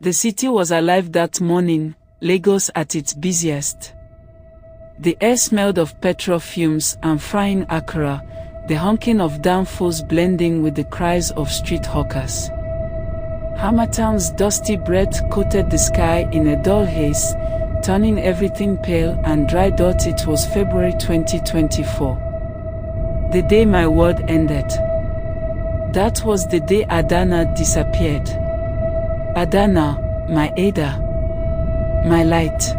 The city was alive that morning, Lagos at its busiest. The air smelled of petrol fumes and frying akara, the honking of danfos blending with the cries of street hawkers. Hammertown's dusty breath coated the sky in a dull haze, turning everything pale and dry. It was February 2024. The day my world ended. That was the day Adana disappeared. Adana, my Ada, my light,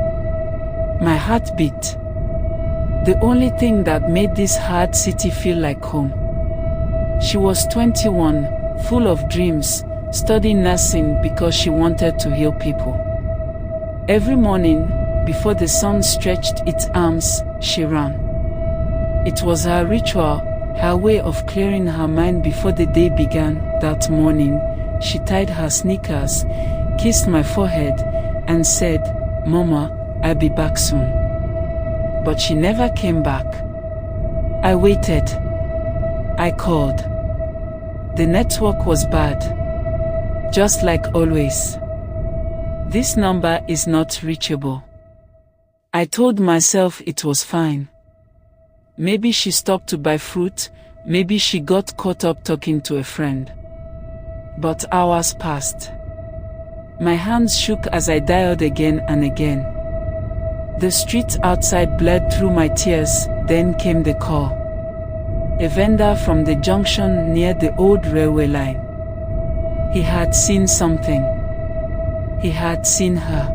my heartbeat. The only thing that made this hard city feel like home. She was 21, full of dreams, studying nursing because she wanted to heal people. Every morning, before the sun stretched its arms, she ran. It was her ritual, her way of clearing her mind before the day began. That morning, she tied her sneakers, kissed my forehead, and said, "Mama, I'll be back soon." But she never came back. I waited. I called. The network was bad. Just like always. This number is not reachable. I told myself it was fine. Maybe she stopped to buy fruit, maybe she got caught up talking to a friend. But hours passed. My hands shook as I dialed again and again. The street outside bled through my tears, then came the call. A vendor from the junction near the old railway line. He had seen something. He had seen her.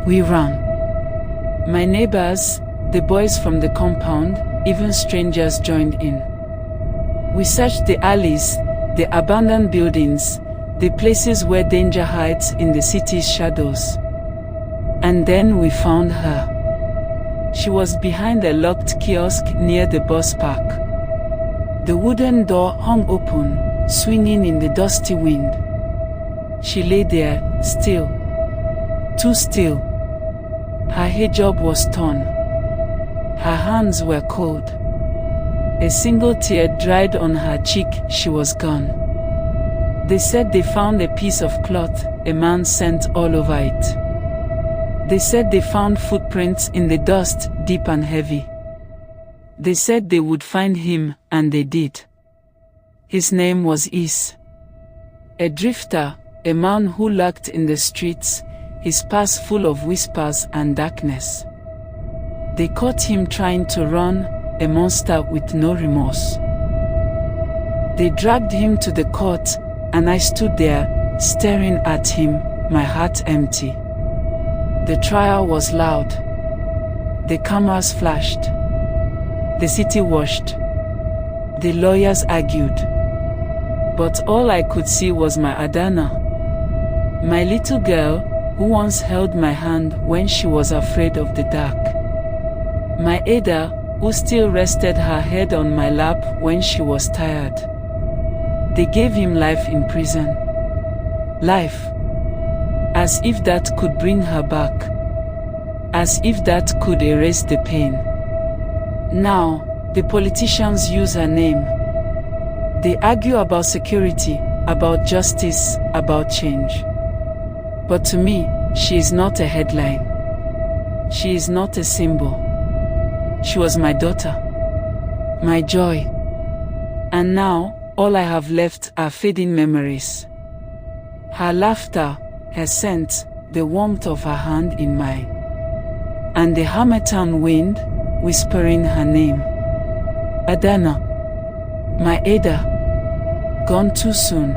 We ran. My neighbors, the boys from the compound, even strangers joined in. We searched the alleys, the abandoned buildings, the places where danger hides in the city's shadows. And then we found her. She was behind a locked kiosk near the bus park. The wooden door hung open, swinging in the dusty wind. She lay there, still. Too still. Her hijab was torn. Her hands were cold. A single tear dried on her cheek. She was gone. They said they found a piece of cloth, a man's scent all over it. They said they found footprints in the dust, deep and heavy. They said they would find him, and they did. His name was Is. A drifter, a man who lurked in the streets, his past full of whispers and darkness. They caught him trying to run, a monster with no remorse. They dragged him to the court, and I stood there, staring at him, my heart empty. The trial was loud. The cameras flashed. The city watched. The lawyers argued. But all I could see was my Adana. My little girl, who once held my hand when she was afraid of the dark. My Ada, who still rested her head on my lap when she was tired. They gave him life in prison. Life. As if that could bring her back. As if that could erase the pain. Now, the politicians use her name. They argue about security, about justice, about change. But to me, she is not a headline. She is not a symbol. She was my daughter. My joy. And now, all I have left are fading memories. Her laughter, her scent, the warmth of her hand in mine. And the Hammertown wind, whispering her name. Adana. My Ada. Gone too soon.